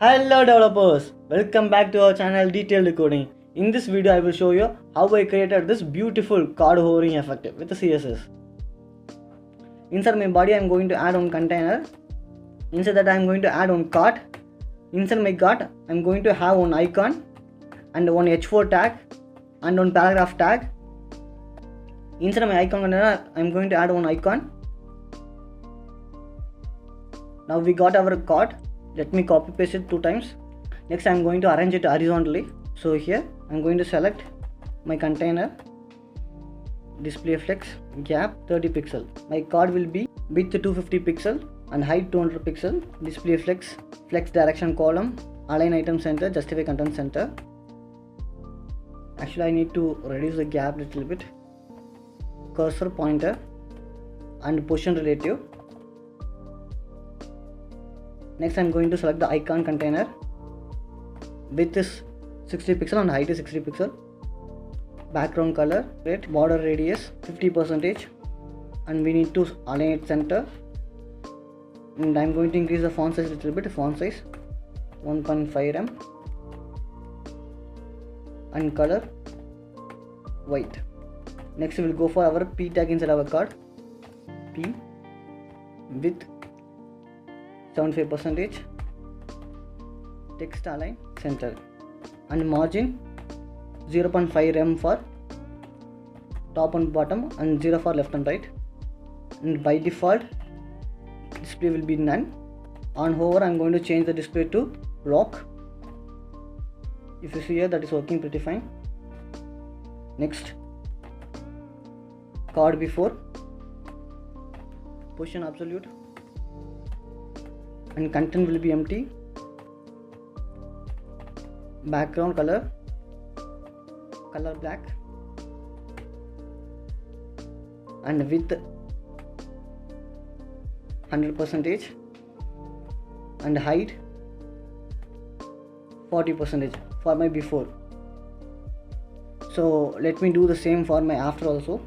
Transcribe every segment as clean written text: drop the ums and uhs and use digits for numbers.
Hello developers, welcome back to our channel Detailed Decoding. In this video I will show you how I created this beautiful card hovering effect with the CSS. Inside my body I am going to add one container. Inside that I am going to add one card. Inside my card I am going to have one icon and one h4 tag and one paragraph tag. Inside my icon container I am going to add one icon. Now we got our card. Let me copy paste it 2 times. Next I am going to arrange it horizontally. So here I am going to select my container, display flex, gap 30 pixel. My card will be width 250 pixel and height 200 pixel. Display flex, flex direction column, align item center, justify content center. Actually I need to reduce the gap a little bit. Cursor pointer and position relative. Next I am going to select the icon container. Width is 60 pixel and height is 60 pixel. Background color red, border radius 50%, and we need to align it center. And I am going to increase the font size a little bit. Font size 1.5 rem and color white. Next we will go for our P tag inside our card. P width 75%, text align center, and margin 0.5 rem for top and bottom and 0 for left and right. And by default display will be none. On hover I am going to change the display to lock. If you see here, that is working pretty fine. Next, card before, position absolute, and content will be empty. Background color black, and width 100% and height 40% for my before. So let me do the same for my after also.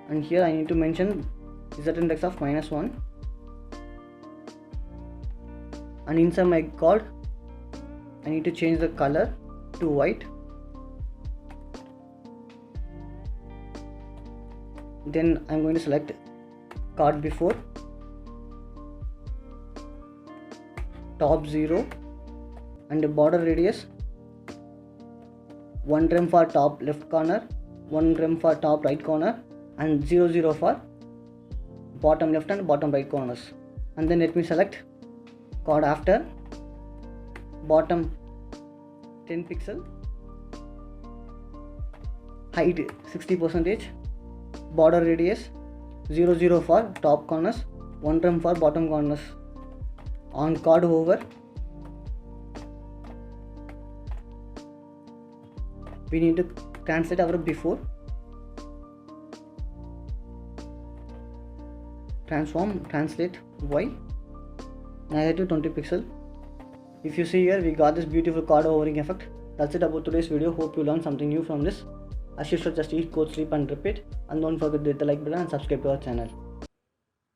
And here I need to mention z index of -1, and inside my card I need to change the color to white. Then I am going to select card before, top 0 and the border radius 1 rem for top left corner, 1 rem for top right corner, and 0 for bottom left and bottom right corners. And then let me select card after, bottom 10 pixel, height 60%, border radius 0 for top corners, 1 rem for bottom corners. On card hover we need to translate our before, translate y, negative 20 pixel. If you see here, we got this beautiful card hovering effect. That's it about today's video. Hope you learned something new from this. As usual, just eat, go, sleep and repeat, and don't forget to hit the like button and subscribe to our channel.